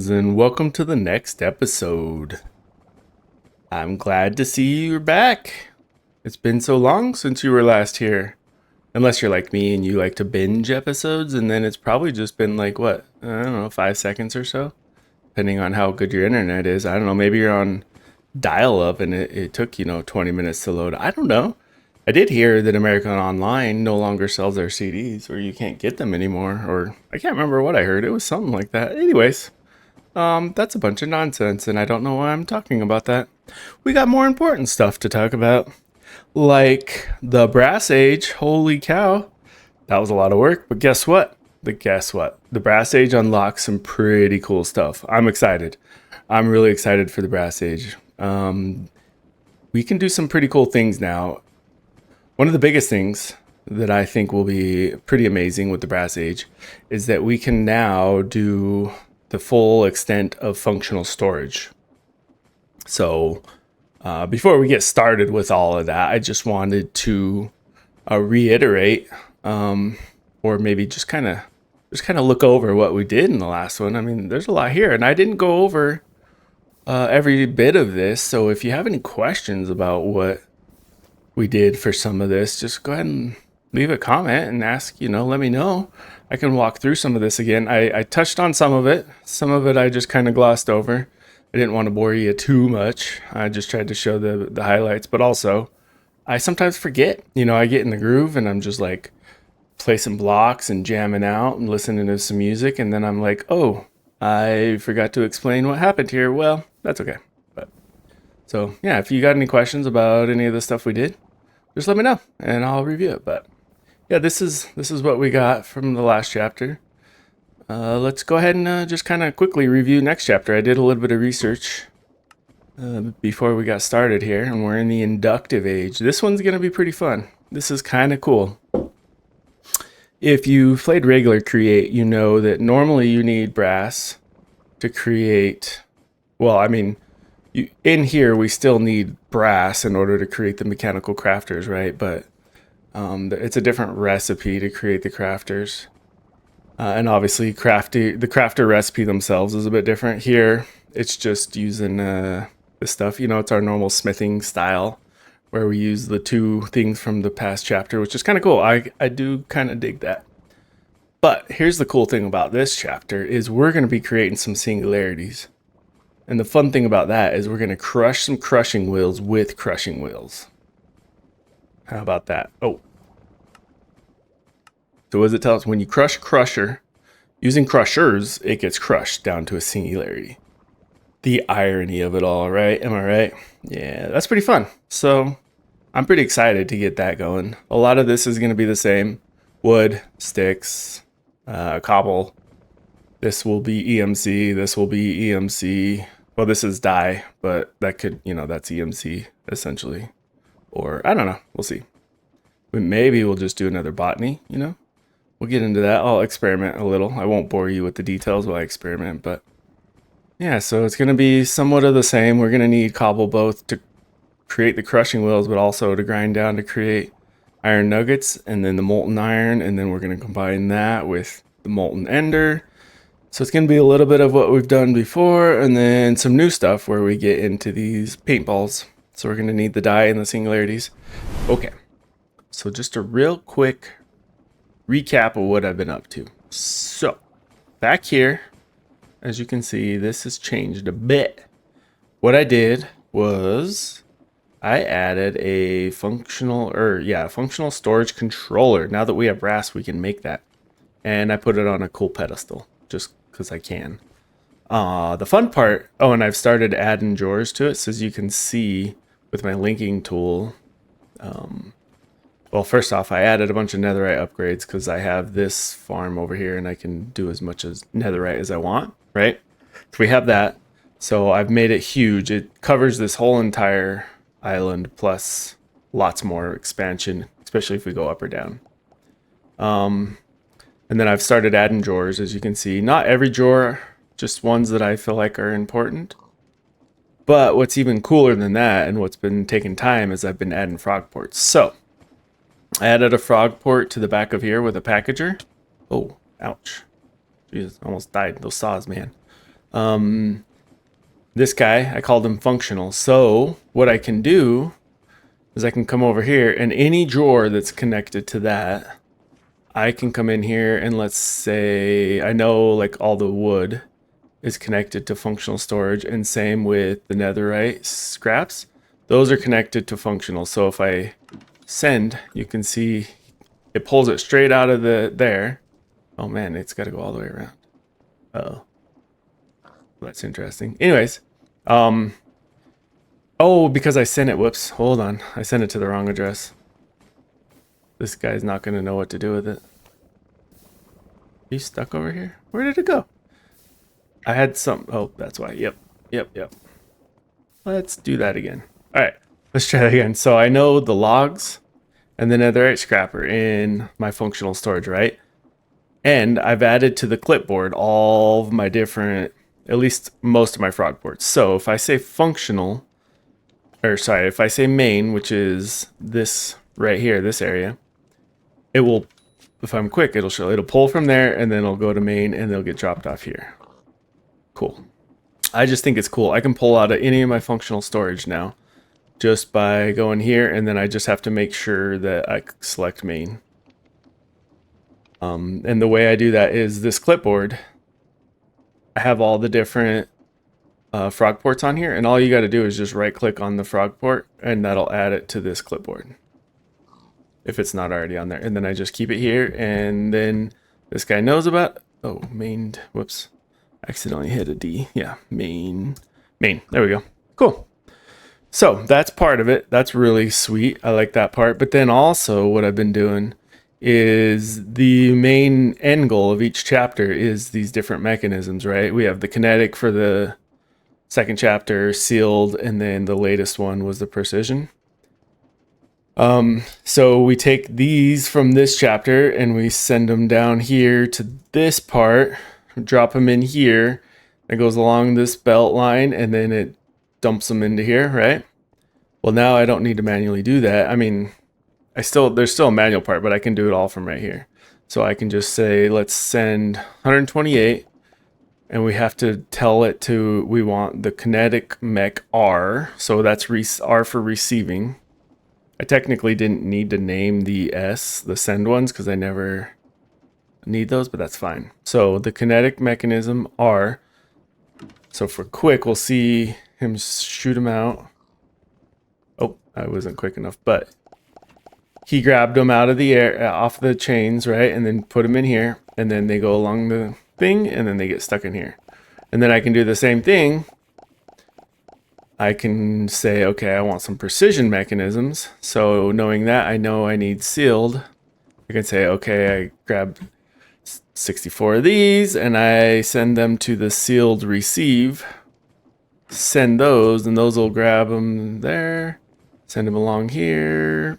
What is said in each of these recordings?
friends, and welcome to the next episode. I'm glad to see you're back. It's been so long since you were last here. Unless you're like me and you like to binge episodes, and then it's probably just been like, what, I don't know, 5 seconds or so? Depending on how good your internet is. I don't know, maybe you're on dial-up and it took, 20 minutes to load. I don't know. I did hear that American Online no longer sells their CDs, or you can't get them anymore, or I can't remember what I heard. It was something like that. Anyways, that's a bunch of nonsense, and I don't know why I'm talking about that. We got more important stuff to talk about, like the Brass Age. Holy cow, that was a lot of work, but guess what? The Brass Age unlocks some pretty cool stuff. I'm excited. I'm really excited for the Brass Age. We can do some pretty cool things now. One of the biggest things that I think will be pretty amazing with the Brass Age is that we can now do the full extent of functional storage. So before we get started with all of that, I just wanted to reiterate, or maybe just kind of look over what we did in the last one. I mean, there's a lot here, and I didn't go over every bit of this. So if you have any questions about what we did for some of this, just go ahead and leave a comment and ask, let me know. I can walk through some of this again. I touched on some of it. Some of it I just kind of glossed over. I didn't want to bore you too much. I just tried to show the highlights, but also I sometimes forget. I get in the groove and I'm just like placing blocks and jamming out and listening to some music, and then I'm like, oh, I forgot to explain what happened here. Well, that's okay. But so yeah, if you got any questions about any of the stuff we did, just let me know and I'll review it. But yeah, this is what we got from the last chapter. Let's go ahead and just kind of quickly review next chapter. I did a little bit of research before we got started here, and we're in the Inductive Age. This one's going to be pretty fun. This is kind of cool. If you played regular Create, you know that normally you need brass to create, well, I mean, in here we still need brass in order to create the mechanical crafters, right? But it's a different recipe to create the crafters. And obviously the crafter recipe themselves is a bit different. Here, it's just using the stuff, it's our normal smithing style, where we use the two things from the past chapter, which is kind of cool. I do kind of dig that. But here's the cool thing about this chapter is we're going to be creating some singularities. And the fun thing about that is we're going to crush some crushing wheels with crushing wheels. How about that? Oh. So what does it tell us? When you crush a crusher, using crushers, it gets crushed down to a singularity. The irony of it all, right? Am I right? Yeah, that's pretty fun. So I'm pretty excited to get that going. A lot of this is going to be the same. Wood, sticks, cobble. This will be EMC. This will be EMC. Well, this is dye, but that could, that's EMC essentially. Or I don't know. We'll see. But maybe we'll just do another botany, We'll get into that. I'll experiment a little. I won't bore you with the details while I experiment, but yeah, so it's going to be somewhat of the same. We're going to need cobble both to create the crushing wheels, but also to grind down to create iron nuggets, and then the molten iron, and then we're going to combine that with the molten ender. So it's going to be a little bit of what we've done before, and then some new stuff where we get into these paintballs. So we're going to need the dye and the singularities. Okay, so just a real quick recap of what I've been up to. So back here, as you can see, this has changed a bit. What I did was I added a functional storage controller. Now that we have brass, we can make that. And I put it on a cool pedestal just because I can. The fun part, and I've started adding drawers to it. So as you can see with my linking tool, well, first off, I added a bunch of netherite upgrades because I have this farm over here and I can do as much as netherite as I want, right? So we have that. So I've made it huge. It covers this whole entire island plus lots more expansion, especially if we go up or down. And then I've started adding drawers, as you can see. Not every drawer, just ones that I feel like are important. But what's even cooler than that, and what's been taking time, is I've been adding frog ports. So I added a frog port to the back of here with a packager. Oh, ouch. Jesus, almost died. Those saws, man. This guy, I called him functional. So what I can do is I can come over here, and any drawer that's connected to that, I can come in here and let's say I know like all the wood is connected to functional storage, and same with the netherite scraps. Those are connected to functional. So if I send, you can see it pulls it straight out of there. Oh man, it's got to go all the way around. Uh-oh. That's interesting. Anyways, oh, because I sent it, whoops, hold on. I sent it to the wrong address. This guy's not going to know what to do with it. He's stuck over here? Where did it go? I had some, oh, that's why. Yep. Let's do that again. All right, let's try that again. So I know the logs and the netherite scrapper in my functional storage, right? And I've added to the clipboard all of my different, at least most of my frog ports. So if I say functional, or sorry, if I say main, which is this right here, this area, it will, if I'm quick, it'll pull from there and then it'll go to main and they'll get dropped off here. Cool. I just think it's cool. I can pull out of any of my functional storage now just by going here, and then I just have to make sure that I select main. And the way I do that is this clipboard. I have all the different frog ports on here, and all you got to do is just right click on the frog port and that'll add it to this clipboard if it's not already on there. And then I just keep it here, and then this guy knows about, oh, main, whoops, accidentally hit a D. Yeah, main, there we go. Cool. So that's part of it. That's really sweet. I like that part. But then also what I've been doing is the main end goal of each chapter is these different mechanisms, right? We have the kinetic for the second chapter, sealed, and then the latest one was the precision. So we take these from this chapter and we send them down here to this part, drop them in here. It goes along this belt line and then it dumps them into here, right? Well, now I don't need to manually do that. I mean, there's still a manual part, but I can do it all from right here. So I can just say, let's send 128, and we have to tell it to, we want the kinetic mech R. So that's R for receiving. I technically didn't need to name the the send ones, because I never need those, but that's fine. So the kinetic mechanism R. So for quick, we'll see him shoot him out. Oh, I wasn't quick enough, but he grabbed them out of the air, off the chains, right? And then put them in here, and then they go along the thing, and then they get stuck in here. And then I can do the same thing. I can say, okay, I want some precision mechanisms. So knowing that, I know I need sealed. I can say, okay, I grabbed 64 of these, and I send them to the sealed receive. Send those, and those will grab them there. Send them along here.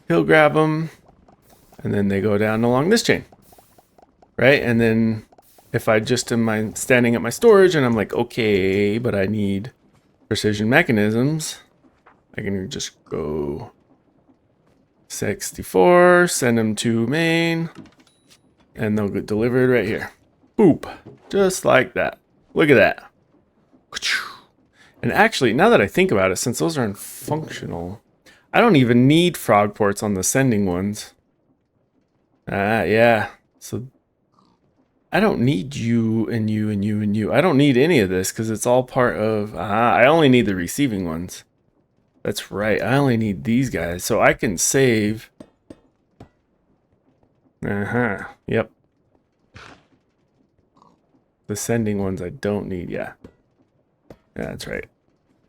He'll grab them, and then they go down along this chain, right? And then if I just am standing at my storage and I'm like, okay, but I need precision mechanisms, I can just go 64, send them to main, and they'll get delivered right here. Boop, just like that. Look at that. And actually, now that I think about it, since those are functional, I don't even need frog ports on the sending ones. Yeah. So I don't need you and you and you and you. I don't need any of this because it's all part of, I only need the receiving ones. That's right. I only need these guys. So I can save. Yep. The sending ones I don't need. Yeah, that's right.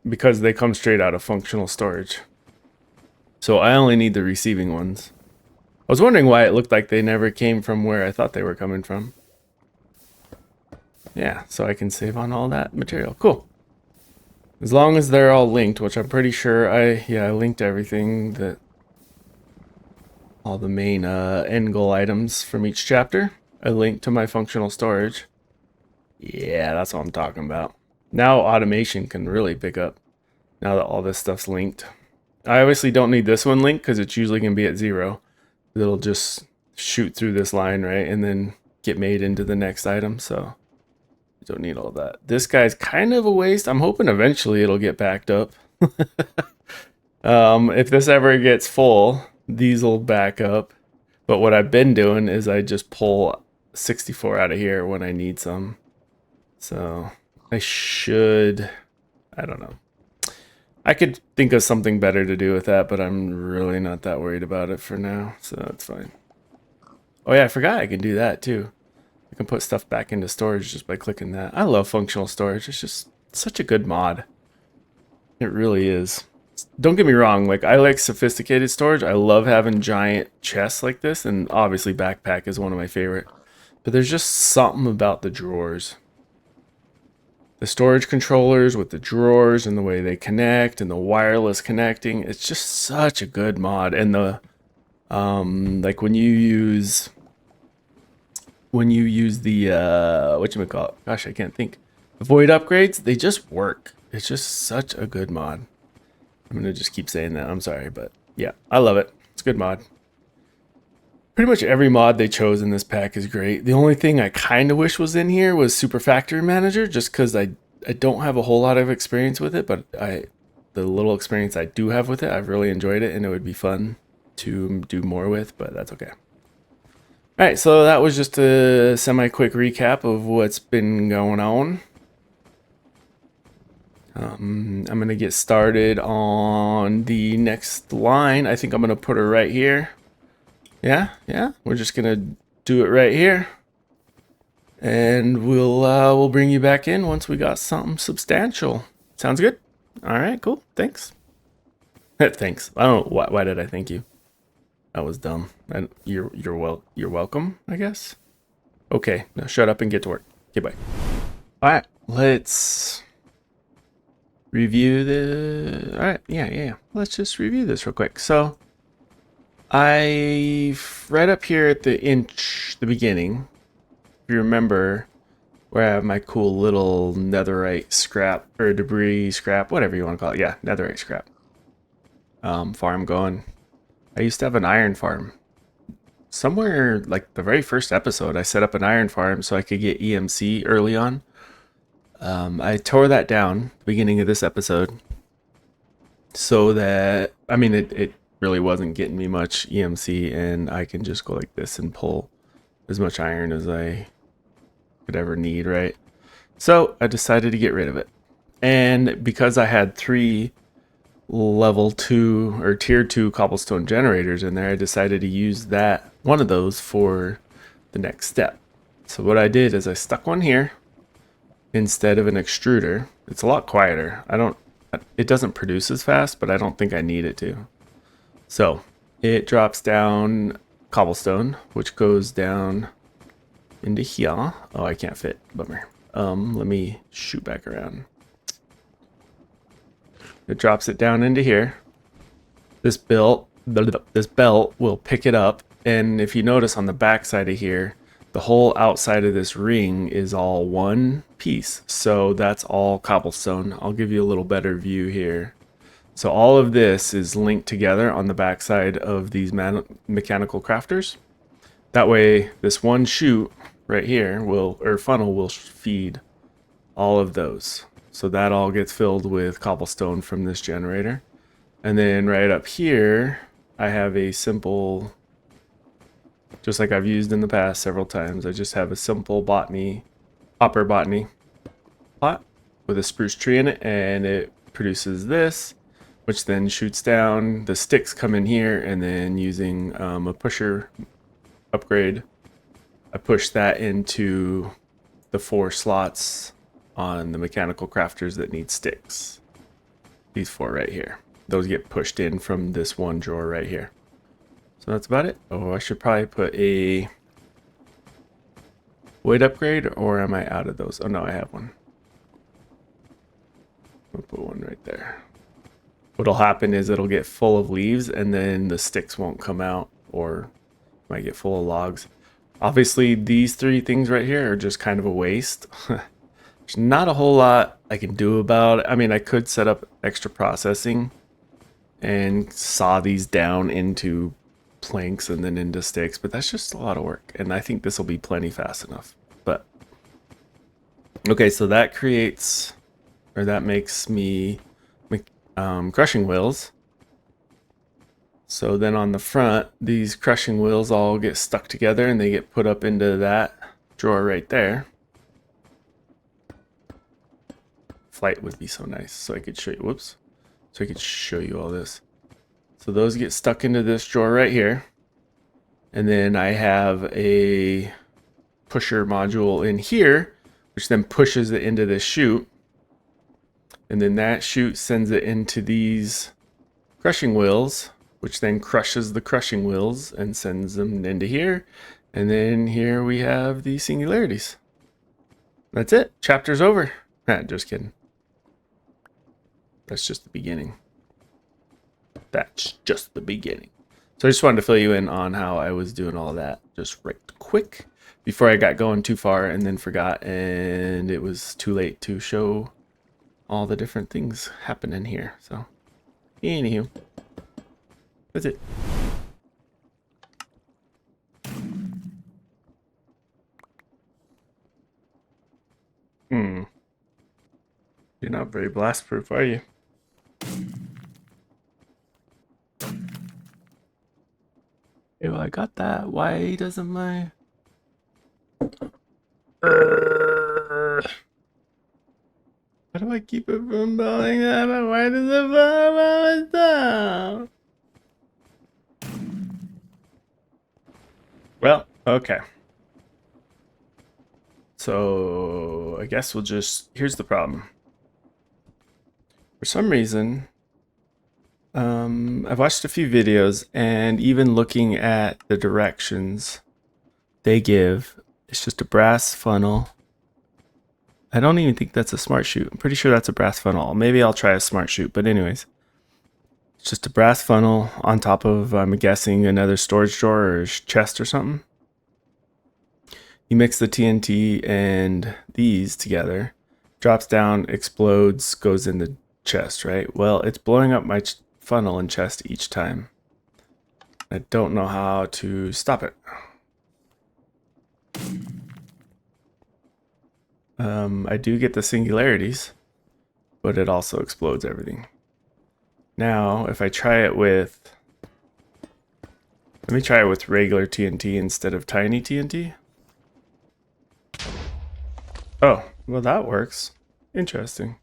Because they come straight out of functional storage. So I only need the receiving ones. I was wondering why it looked like they never came from where I thought they were coming from. Yeah, so I can save on all that material. Cool. As long as they're all linked, which I'm pretty sure I linked everything, that all the main end goal items from each chapter. I linked to my functional storage. Yeah, that's what I'm talking about. Now automation can really pick up now that all this stuff's linked. I obviously don't need this one linked because it's usually going to be at 0. It'll just shoot through this line, right? And then get made into the next item. So Don't need all that. This guy's kind of a waste. I'm hoping eventually it'll get backed up. If this ever gets full, these will back up. But what I've been doing is I just pull 64 out of here when I need some. So I should, I don't know. I could think of something better to do with that, but I'm really not that worried about it for now. So that's fine. Oh yeah, I forgot I can do that too. I can put stuff back into storage just by clicking that. I love functional storage. It's just such a good mod. It really is. Don't get me wrong, like I like sophisticated storage. I love having giant chests like this, and obviously backpack is one of my favorite. But there's just something about the drawers. The storage controllers with the drawers and the way they connect and the wireless connecting. It's just such a good mod. And the like when you use the whatchamacallit, gosh, I can't think. The void upgrades, they just work. It's just such a good mod. I'm gonna just keep saying that. I'm sorry, but yeah, I love it. It's a good mod. Pretty much every mod they chose in this pack is great. The only thing I kind of wish was in here was Super Factory Manager, just because I don't have a whole lot of experience with it, but the little experience I do have with it, I've really enjoyed it, and it would be fun to do more with, but that's okay. All right, so that was just a semi-quick recap of what's been going on. I'm going to get started on the next line. I think I'm going to put her right here. Yeah, we're just going to do it right here. And we'll bring you back in once we got something substantial. Sounds good? All right, cool. Thanks. Thanks. I don't know, why did I thank you? That was dumb. And you're welcome, I guess. Okay, now shut up and get to work. Okay, bye. All right, let's review the. All right, yeah. Let's just review this real quick. So, right up here at the beginning, if you remember, where I have my cool little netherite scrap or debris scrap, whatever you want to call it. Yeah, netherite scrap. Farm going. I used to have an iron farm. Somewhere like the very first episode, I set up an iron farm so I could get EMC early on. I tore that down at the beginning of this episode. So that, I mean, it really wasn't getting me much EMC, and I can just go like this and pull as much iron as I could ever need, right? So I decided to get rid of it. And because I had 3 level 2 or tier 2 cobblestone generators in there, I decided to use one of those for the next step. So what I did is I stuck one here instead of an extruder. It's a lot quieter. It doesn't produce as fast, but I don't think I need it to. So it drops down cobblestone, which goes down into here. Oh, I can't fit. Bummer. Let me shoot back around. It drops it down into here. This belt will pick it up, and if you notice on the back side of here, the whole outside of this ring is all one piece. So that's all cobblestone. I'll give you a little better view here. So all of this is linked together on the back side of these mechanical crafters. That way, this one chute right here funnel will feed all of those. So that all gets filled with cobblestone from this generator. And then right up here, I have a simple, just like I've used in the past several times, I just have a simple hopper botany pot with a spruce tree in it, and it produces this, which then shoots down. The sticks come in here, and then using a pusher upgrade, I push that into the 4 slots on the mechanical crafters that need sticks. These 4 right here. Those get pushed in from this one drawer right here. So that's about it. Oh, I should probably put a wood upgrade, or am I out of those? Oh no, I have one. I'll put one right there. What'll happen is it'll get full of leaves, and then the sticks won't come out, or might get full of logs. Obviously, these 3 things right here are just kind of a waste. There's not a whole lot I can do about it. I mean, I could set up extra processing and saw these down into planks and then into sticks, but that's just a lot of work. And I think this will be plenty fast enough. But Okay, so that creates, or that makes me crushing wheels. So then on the front, these crushing wheels all get stuck together and they get put up into that drawer right there. Flight would be so nice, so I could show you, whoops. So I could show you all this. So those get stuck into this drawer right here. And then I have a pusher module in here, which then pushes it into this chute. And then that chute sends it into these crushing wheels, which then crushes the crushing wheels and sends them into here. And then here we have the singularities. That's it. Chapter's over. Just kidding. That's just the beginning. That's just the beginning. So I just wanted to fill you in on how I was doing all that just right quick before I got going too far and then forgot, and it was too late to show all the different things happening here. So anywho, that's it. You're not very blast proof, are you? Ew, I got that. Why doesn't my... How do I keep it from blowing that up? Why does it blow down? Well, okay. So I guess we'll just... Here's the problem. For some reason, I've watched a few videos, and even looking at the directions they give, it's just a brass funnel. I don't even think that's a smart chute. I'm pretty sure that's a brass funnel. Maybe I'll try a smart chute, but anyways. It's just a brass funnel on top of, I'm guessing, another storage drawer or chest or something. You mix the TNT and these together, drops down, explodes, goes in the chest, right? Well, it's blowing up my funnel and chest each time. I don't know how to stop it. I do get the singularities, but it also explodes everything. Now, if I try it with... Let me try it with regular TNT instead of tiny TNT. Oh, well that works. Interesting.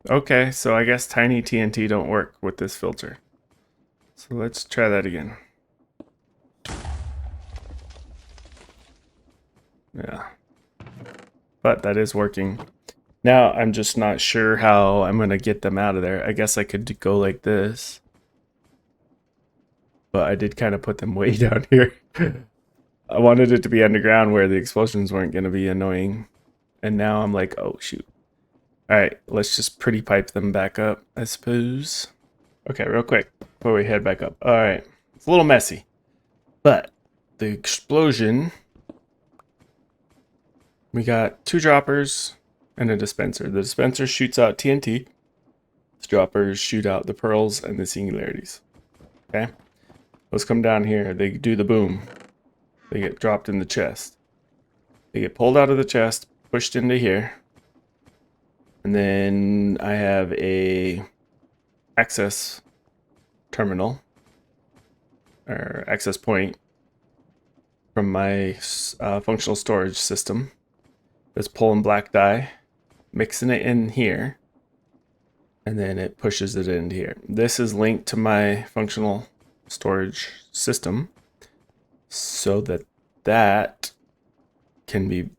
Okay, so I guess tiny TNT don't work with this filter. So let's try that again. Yeah. But that is working. Now I'm just not sure how I'm going to get them out of there. I guess I could go like this. But I did kind of put them way down here. I wanted it to be underground where the explosions weren't going to be annoying. And now I'm like, oh shoot. Alright, let's just pretty pipe them back up, I suppose. Okay, real quick before we head back up. Alright, it's a little messy. But the explosion... We got 2 droppers and a dispenser. The dispenser shoots out TNT. The droppers shoot out the pearls and the singularities. Okay? Those come down here. They do the boom. They get dropped in the chest. They get pulled out of the chest, pushed into here. And then I have a access terminal or access point from my functional storage system. That's pulling black dye, mixing it in here, and then it pushes it into here. This is linked to my functional storage system so that that can be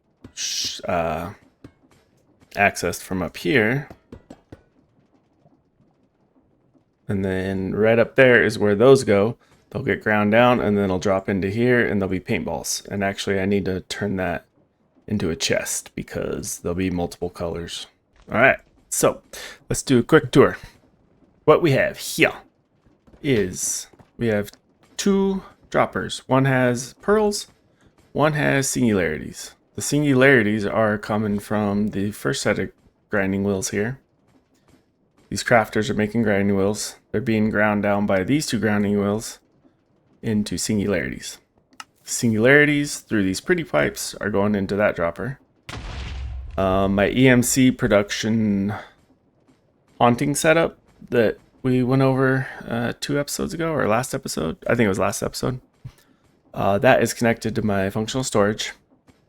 accessed from up here. And then right up there is where those go. They'll get ground down and then they'll drop into here and they'll be paintballs. And actually I need to turn that into a chest because there'll be multiple colors. All right, so let's do a quick tour. What we have here is we have 2 droppers. One has pearls, one has singularities. The singularities are coming from the first set of grinding wheels here. These crafters are making grinding wheels. They're being ground down by these 2 grinding wheels, into singularities. Singularities through these pretty pipes are going into that dropper. My EMC production haunting setup that we went over 2 episodes ago, or last episode. I think it was last episode. That is connected to my functional storage.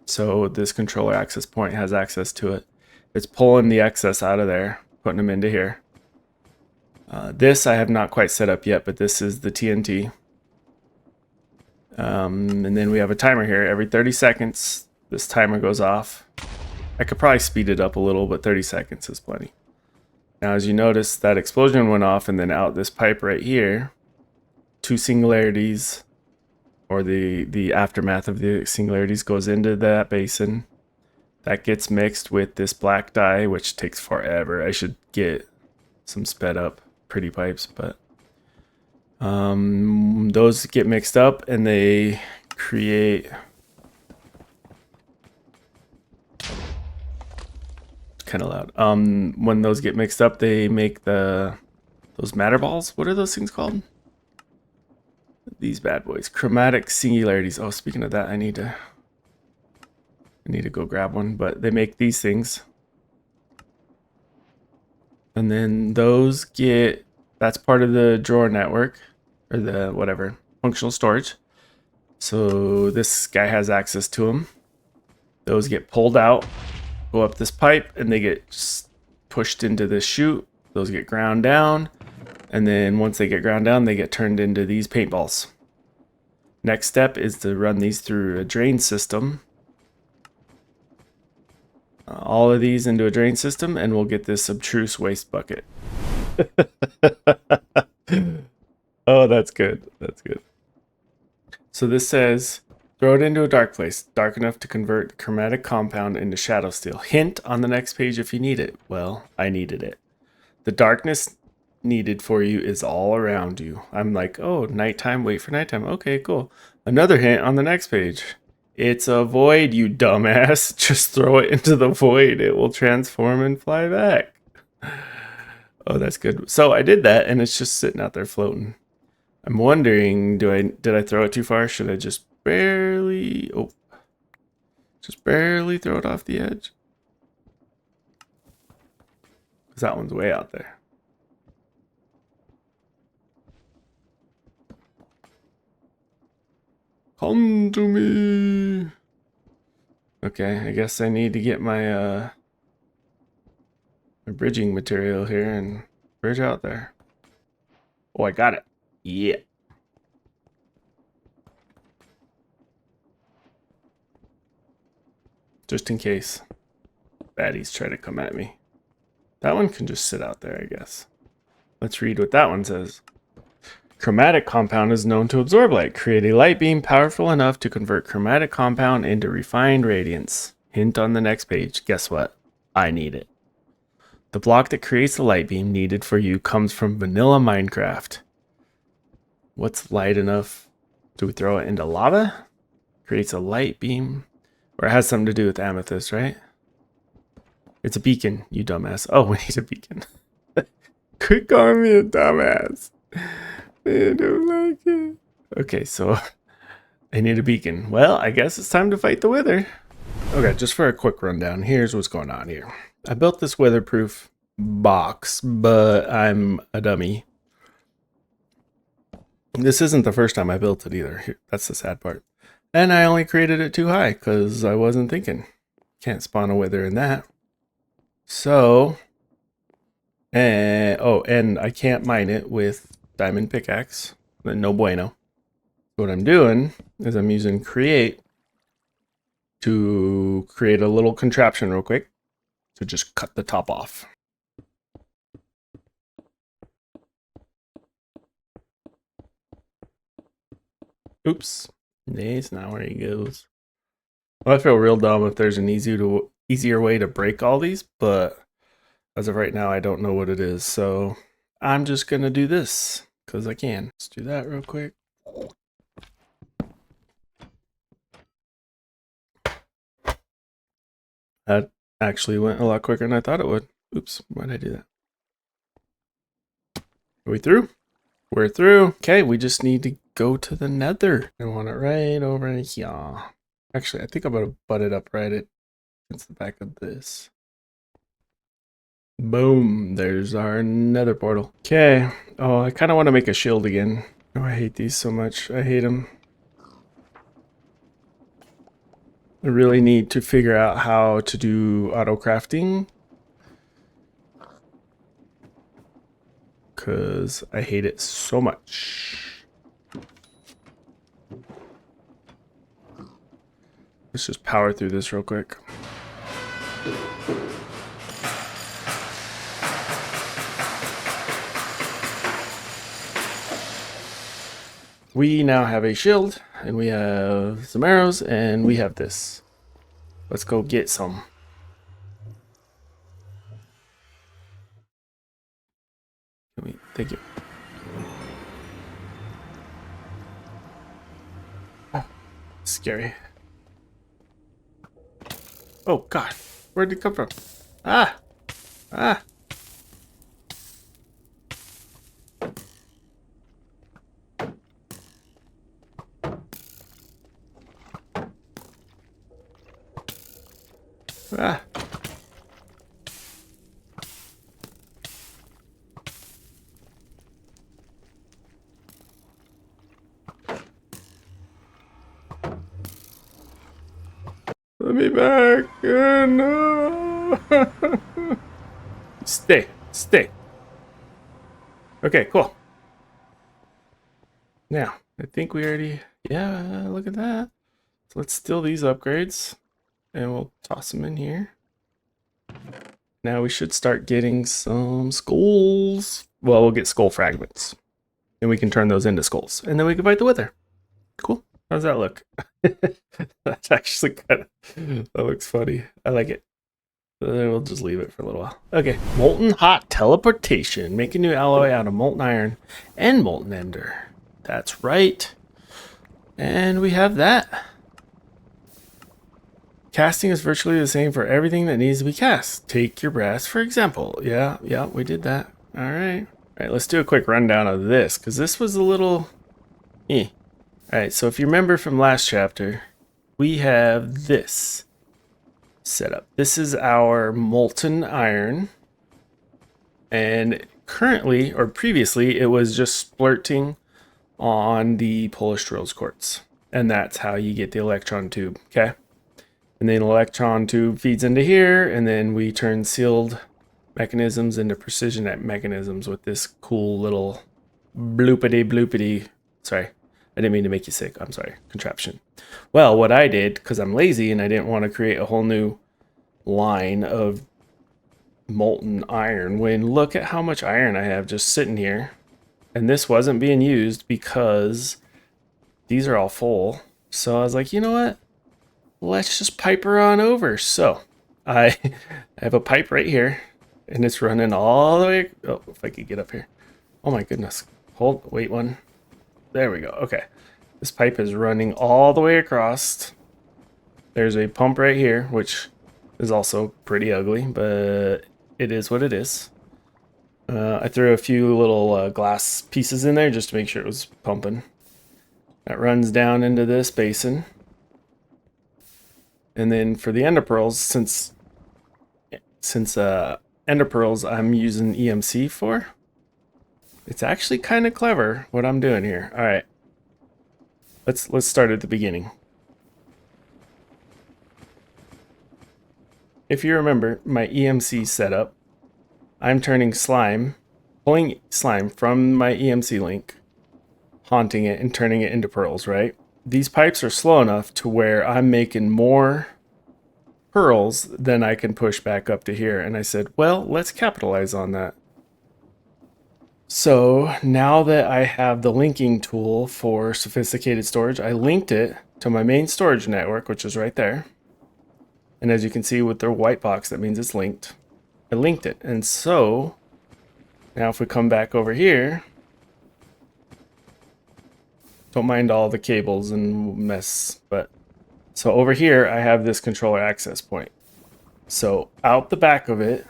So this controller access point has access to it. It's pulling the excess out of there, putting them into here. This I have not quite set up yet, but this is the TNT. And then we have a timer here. Every 30 seconds, this timer goes off. I could probably speed it up a little, but 30 seconds is plenty. Now, as you notice, that explosion went off, and then out this pipe right here, 2 singularities, or the aftermath of the singularities, goes into that basin. That gets mixed with this black dye, which takes forever. I should get some sped up pretty pipes, but those get mixed up and they create kind of loud. When those get mixed up, they make those matter balls. What are those things called? These bad boys, chromatic singularities. Oh, speaking of that, I need to go grab one. But they make these things, and then those get, that's part of the drawer network, or the whatever functional storage. So this guy has access to them. Those get pulled out, go up this pipe, and they get pushed into this chute. Those get ground down, and then once they get ground down, they get turned into these paintballs. Next step is to run these through a drain system. All of these into a drain system, and we'll get this obtruse waste bucket. Oh, that's good. That's good. So this says, throw it into a dark place, dark enough to convert chromatic compound into shadow steel. Hint on the next page if you need it. Well, I needed it. The darkness needed for you is all around you. I'm like, oh, nighttime, wait for nighttime. Okay, cool. Another hint on the next page. It's a void, you dumbass. Just throw it into the void. It will transform and fly back. Oh, that's good. So I did that, and it's just sitting out there floating. I'm wondering, did I throw it too far? Should I just barely throw it off the edge? Because that one's way out there. Come to me. Okay, I guess I need to get my my bridging material here and bridge out there. Oh, I got it. Yeah. Just in case baddies try to come at me. That one can just sit out there, I guess. Let's read what that one says. Chromatic compound is known to absorb light. Create a light beam powerful enough to convert chromatic compound into refined radiance. Hint on the next page. Guess what? I need it. The block that creates the light beam needed for you comes from vanilla Minecraft. What's light enough? Do we throw it into lava? Creates a light beam. Or it has something to do with amethyst, right? It's a beacon, you dumbass. Oh, we need a beacon. Quit calling me a dumbass. I don't like it. Okay, so I need a beacon. Well, I guess it's time to fight the wither. Okay, just for a quick rundown, here's what's going on here. I built this weatherproof box, but I'm a dummy. This isn't the first time I built it either. That's the sad part. And I only created it too high because I wasn't thinking. Can't spawn a wither in that. So, and I can't mine it with diamond pickaxe. No bueno. What I'm doing is I'm using create to create a little contraption real quick to just cut the top off. Oops. That's not where he goes. Well, I feel real dumb if there's an easier way to break all these, but as of right now, I don't know what it is. So I'm just going to do this because I can. Let's do that real quick. That actually went a lot quicker than I thought it would. Oops, why'd I do that? Are we through? We're through. Okay, we just need to go to the nether. I want it right over here. Actually, I think I'm gonna butt it up right against the back of this. Boom, there's our nether portal. Okay, oh, I kind of want to make a shield again. Oh, I hate these so much. I hate them. I really need to figure out how to do auto crafting, because I hate it so much. Let's just power through this real quick. We now have a shield, and we have some arrows, and we have this. Let's go get some. Thank you. Oh, scary. Oh, God. Where did it come from? Ah! Ah! Ah! Let me back! No! Stay! Stay! Okay, cool. Now, I think we already... Yeah, look at that. So let's steal these upgrades, and we'll toss them in here. Now we should start getting some skulls. Well, we'll get skull fragments. And we can turn those into skulls. And then we can fight the wither. Cool. How does that look? That's actually kind of... That looks funny. I like it. We'll just leave it for a little while. Okay. Molten hot teleportation. Make a new alloy out of molten iron and molten ender. That's right. And we have that. Casting is virtually the same for everything that needs to be cast. Take your brass, for example. Yeah, we did that. All right. All right, let's do a quick rundown of this, because this was a little... All right, so if you remember from last chapter, we have this set up. This is our molten iron. And currently, or previously, it was just splurting on the Polish rose quartz. And that's how you get the electron tube, okay? And then electron tube feeds into here, and then we turn sealed mechanisms into precision mechanisms with this cool little bloopity. Sorry, I didn't mean to make you sick. I'm sorry, contraption. Well, what I did, because I'm lazy and I didn't want to create a whole new line of molten iron, when look at how much iron I have just sitting here. And this wasn't being used because these are all full. So I was like, you know what? Let's just pipe her on over. So I have a pipe right here, and it's running all the way. Oh, if I could get up here. Oh my goodness. Wait one. There we go. Okay. This pipe is running all the way across. There's a pump right here, which is also pretty ugly, but it is what it is. I threw a few little glass pieces in there just to make sure it was pumping. That runs down into this basin. And then for the ender pearls, since ender pearls I'm using EMC for, it's actually kind of clever what I'm doing here. All right, let's start at the beginning. If you remember my EMC setup, I'm turning slime, pulling slime from my EMC link, haunting it and turning it into pearls, right? These pipes are slow enough to where I'm making more pearls than I can push back up to here. And I said, well, let's capitalize on that. So now that I have the linking tool for sophisticated storage, I linked it to my main storage network, which is right there. And as you can see with the white box, that means it's linked. I linked it. And so now if we come back over here, don't mind all the cables and mess, but so over here I have this controller access point. So out the back of it,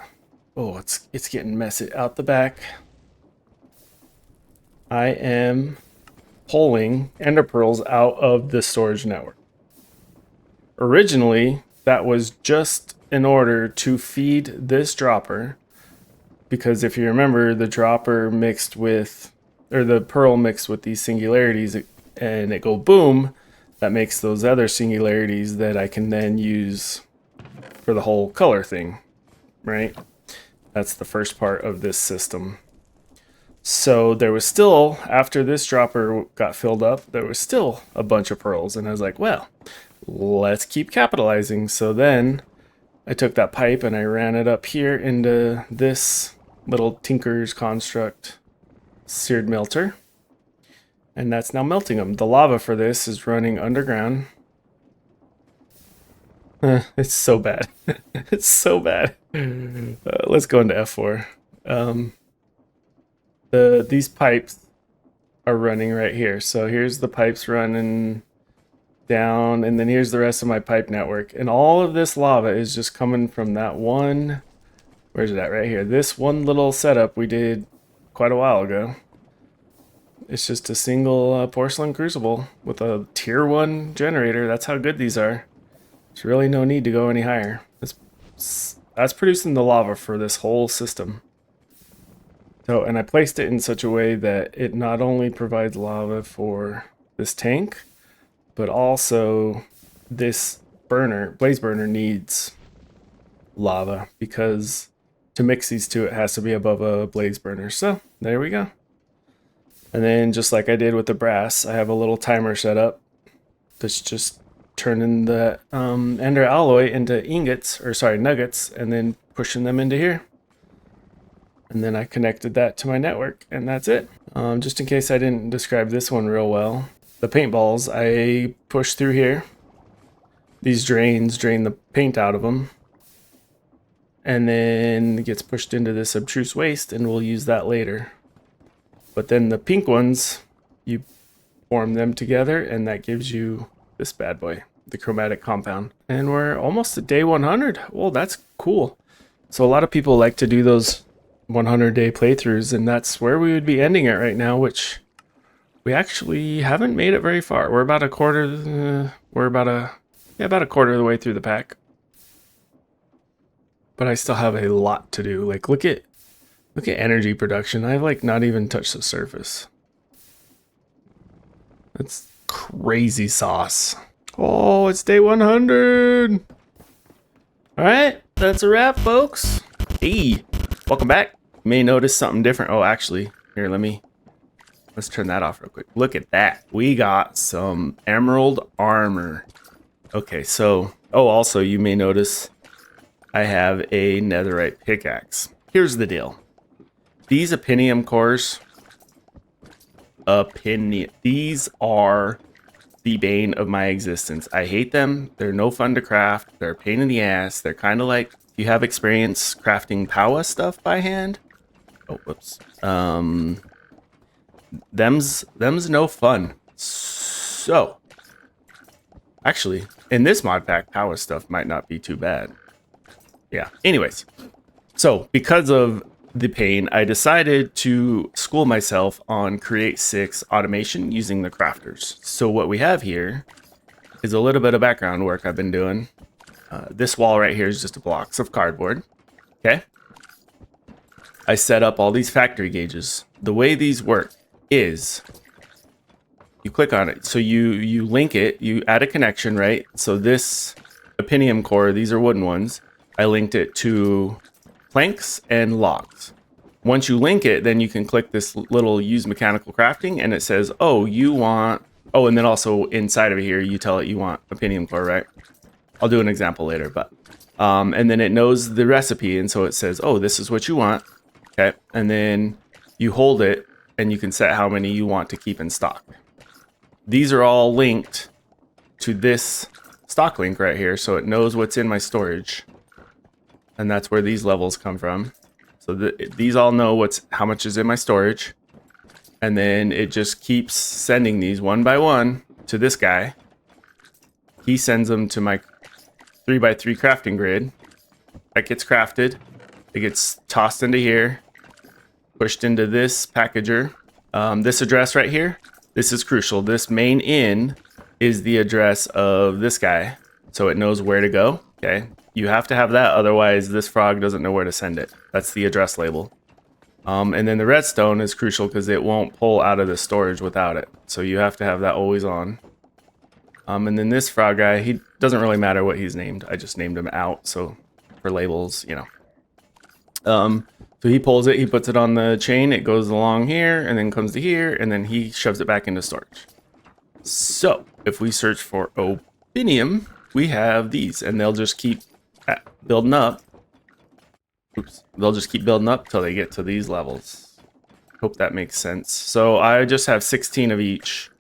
oh, it's getting messy. Out the back, I am pulling ender pearls out of the storage network. Originally, that was just in order to feed this dropper, because if you remember, the dropper mixed with, or the pearl mixed with these singularities, and it go boom, that makes those other singularities that I can then use for the whole color thing, right? That's the first part of this system. So there was still, after this dropper got filled up, there was still a bunch of pearls, and I was like, well, let's keep capitalizing. So then I took that pipe and I ran it up here into this little Tinker's Construct seared melter. And that's now melting them. The lava for this is running underground. It's so bad. It's so bad. Let's go into F4. These pipes are running right here. So here's the pipes running down, and then here's the rest of my pipe network. And all of this lava is just coming from that one, where's it at, right here, this one little setup we did quite a while ago. It's just a single porcelain crucible with a tier 1 generator. That's how good these are. There's really no need to go any higher. That's producing the lava for this whole system. So, and I placed it in such a way that it not only provides lava for this tank, but also this blaze burner needs lava, because to mix these two, it has to be above a blaze burner. So there we go. And then just like I did with the brass, I have a little timer set up that's just turning the ender alloy into ingots, or sorry, nuggets, and then pushing them into here. And then I connected that to my network, and that's it. Just in case I didn't describe this one real well, the paintballs I push through here. These drains drain the paint out of them, and then it gets pushed into this obtruse waste, and we'll use that later. But then the pink ones, you form them together, and that gives you this bad boy, the chromatic compound. And we're almost at day 100. Well, that's cool. So a lot of people like to do those 100-day playthroughs, and that's where we would be ending it right now, which we actually haven't made it very far. We're about a quarter, about a quarter of the way through the pack. But I still have a lot to do. Like, look at energy production. I've like not even touched the surface. That's crazy sauce. Oh, it's day 100. All right, that's a wrap, folks. Hey, welcome back. You may notice something different. Oh, actually, here, let's turn that off real quick. Look at that. We got some emerald armor. Okay, so, oh, also you may notice I have a netherite pickaxe. Here's the deal. These opinium cores, these are the bane of my existence. I hate them. They're no fun to craft. They're a pain in the ass. They're kind of like, you have experience crafting Powa stuff by hand? Oh, whoops. Them's no fun. So, actually, in this mod pack, Powa stuff might not be too bad. Yeah, anyways. So, because of the pain, I decided to school myself on Create 6 automation using the crafters. So what we have here is a little bit of background work I've been doing. This wall right here is just a blocks of cardboard. Okay. I set up all these factory gauges. The way these work is you click on it. So you link it, you add a connection, right? So this opinium core, these are wooden ones. I linked it to planks and logs. Once you link it, then you can click this little use mechanical crafting, and it says, oh, you want, oh, and then also inside of here, you tell it you want opinium core, right? I'll do an example later, but, and then it knows the recipe, and so it says, oh, this is what you want, okay? And then you hold it, and you can set how many you want to keep in stock. These are all linked to this stock link right here, so it knows what's in my storage. And that's where these levels come from. So these all know how much is in my storage. And then it just keeps sending these one by one to this guy. He sends them to my 3x3 crafting grid. That gets crafted. It gets tossed into here, pushed into this packager. This address right here, this is crucial. This main in is the address of this guy, so it knows where to go. Okay, you have to have that, otherwise this frog doesn't know where to send it. That's the address label. And then the redstone is crucial because it won't pull out of the storage without it. So you have to have that always on. And then this frog guy, he doesn't really matter what he's named. I just named him out, so for labels, you know. So he pulls it, he puts it on the chain, it goes along here, and then comes to here, and then he shoves it back into storage. So if we search for opinium, we have these, and they'll just keep building up. Oops. They'll just keep building up till they get to these levels. Hope that makes sense. So I just have 16 of each,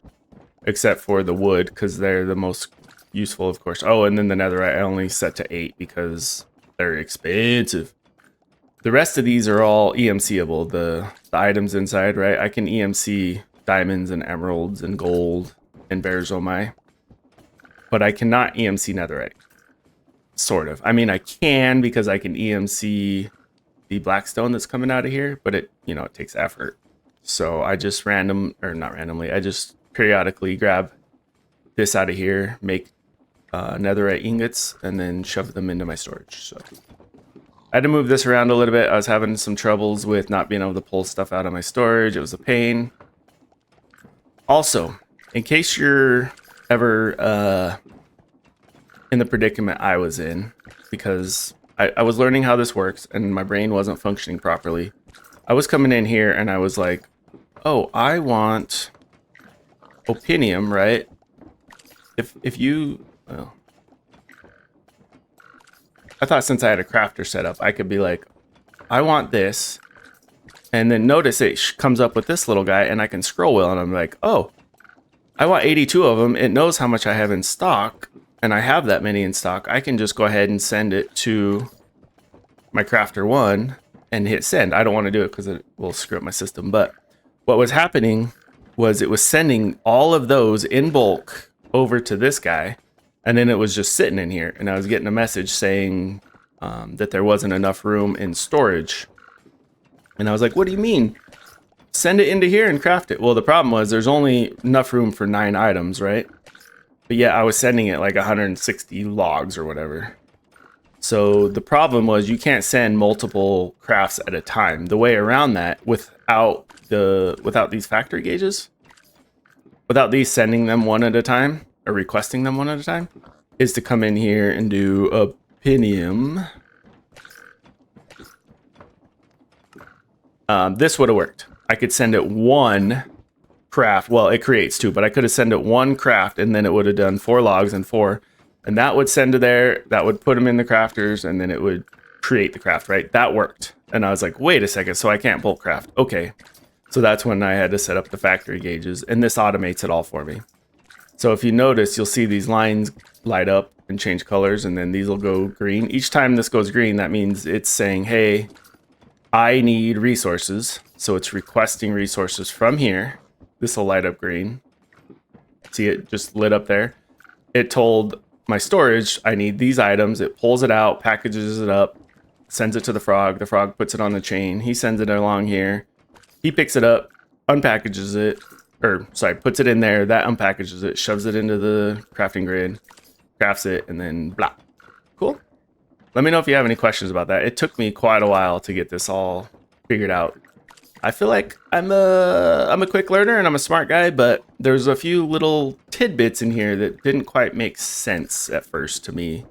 except for the wood, because they're the most useful, of course. Oh, and then the netherite I only set to 8 because they're expensive. The rest of these are all EMCable, the items inside, right? I can EMC diamonds and emeralds and gold and bearzomai, but I cannot EMC netherite. Sort of. I mean, I can because I can EMC the blackstone that's coming out of here, but it, you know, it takes effort. So I just I just periodically grab this out of here, make netherite ingots, and then shove them into my storage. So I had to move this around a little bit. I was having some troubles with not being able to pull stuff out of my storage. It was a pain. Also, in case you're ever in the predicament I was in, because I was learning how this works and my brain wasn't functioning properly. I was coming in here and I was like, oh, I want opinium, right? If you, well, I thought since I had a crafter set up, I could be like, I want this. And then notice it comes up with this little guy and I can scroll wheel and I'm like, oh, I want 82 of them. It knows how much I have in stock and I have that many in stock. I can just go ahead and send it to my crafter 1 and hit send. I don't want to do it because it will screw up my system. But what was happening was it was sending all of those in bulk over to this guy. And then it was just sitting in here, and I was getting a message saying that there wasn't enough room in storage. And I was like, what do you mean? Send it into here and craft it. Well, the problem was there's only enough room for 9 items, right? But yeah, I was sending it like 160 logs or whatever. So the problem was you can't send multiple crafts at a time. The way around that, without these factory gauges, without these sending them one at a time, or requesting them one at a time, is to come in here and do opinium. This would have worked. I could send it 1 craft. Well, it creates 2, but I could have sent it 1 craft and then it would have done 4 logs and 4. And that would send to there, that would put them in the crafters, and then it would create the craft, right? That worked. And I was like, wait a second, so I can't bulk craft. Okay. So that's when I had to set up the factory gauges, and this automates it all for me. So if you notice, you'll see these lines light up and change colors, and then these will go green. Each time this goes green, that means it's saying, hey, I need resources. So it's requesting resources from here. This will light up green. See, it just lit up there. It told my storage, I need these items. It pulls it out, packages it up, sends it to the frog. The frog puts it on the chain. He sends it along here. He picks it up, unpackages it, puts it in there, that unpackages it, shoves it into the crafting grid, crafts it, and then blah. Cool. Let me know if you have any questions about that. It took me quite a while to get this all figured out. I feel like I'm a quick learner and I'm a smart guy, but there's a few little tidbits in here that didn't quite make sense at first to me.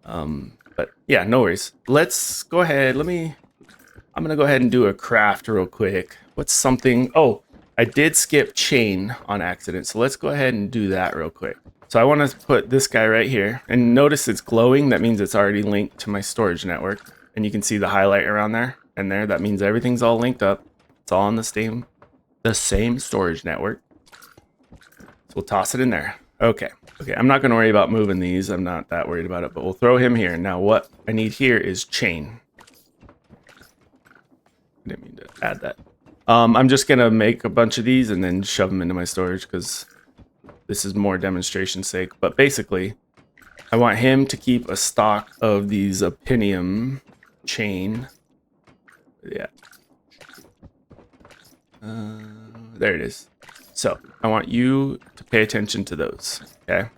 But yeah, no worries. Let's go ahead. I'm gonna go ahead and do a craft real quick. What's something? Oh, I did skip chain on accident, so let's go ahead and do that real quick. So I want to put this guy right here, and notice it's glowing. That means it's already linked to my storage network, and you can see the highlight around there and there. That means everything's all linked up. It's all on the same storage network. So we'll toss it in there. Okay. I'm not going to worry about moving these. I'm not that worried about it, but we'll throw him here. Now what I need here is chain. I didn't mean to add that. I'm just going to make a bunch of these and then shove them into my storage because this is more demonstration's sake. But basically, I want him to keep a stock of these opinium chain. Yeah. There it is. So I want you to pay attention to those. Okay.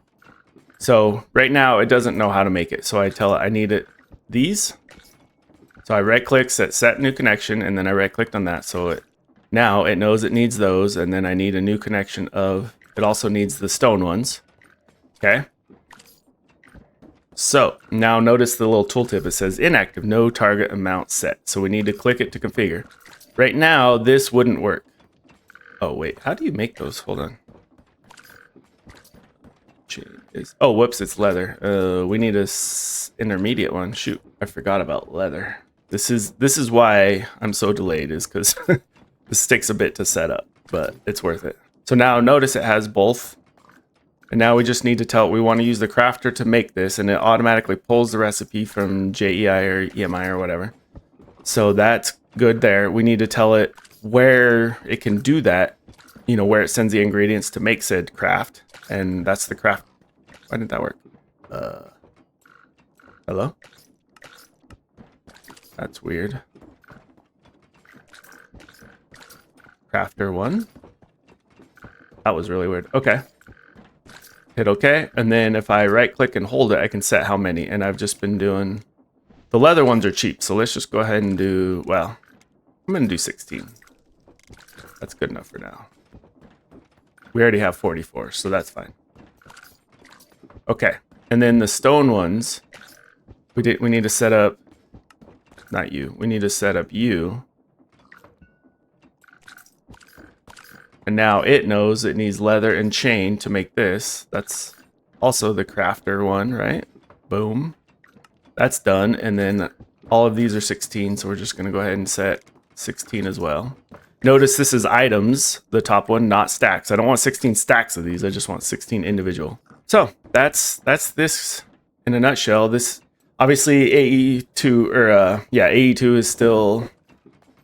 So right now it doesn't know how to make it. So I tell it I need it these. So I right click, set new connection, and then I right clicked on that. So now it knows it needs those, and then I need a new connection of, it also needs the stone ones. Okay. So now notice the little tooltip. It says inactive, no target amount set. So we need to click it to configure. Right now, this wouldn't work. Oh, wait. How do you make those? Hold on. Oh, whoops. It's leather. We need a intermediate one. Shoot. I forgot about leather. This is why I'm so delayed, is because this takes a bit to set up, but it's worth it. So now notice it has both. And now we just need to tell it we want to use the crafter to make this, and it automatically pulls the recipe from JEI or EMI or whatever. So that's good there. We need to tell it where it can do that, you know, where it sends the ingredients to make said craft. And that's the craft. Why didn't that work? Hello? That's weird. Crafter 1. That was really weird. Okay. Hit OK. And then if I right click and hold it, I can set how many. And I've just been doing... The leather ones are cheap. So let's just go ahead and do... Well, I'm going to do 16. That's good enough for now. We already have 44, so that's fine. Okay. And then the stone ones, we need to set up... Not you. We need to set up you. And now it knows it needs leather and chain to make this. That's also the crafter one, right? Boom. That's done. And then all of these are 16, so we're just going to go ahead and set 16 as well. Notice this is items, the top one, not stacks. I don't want 16 stacks of these. I just want 16 individual. So that's this in a nutshell. This obviously AE2 or AE2 is still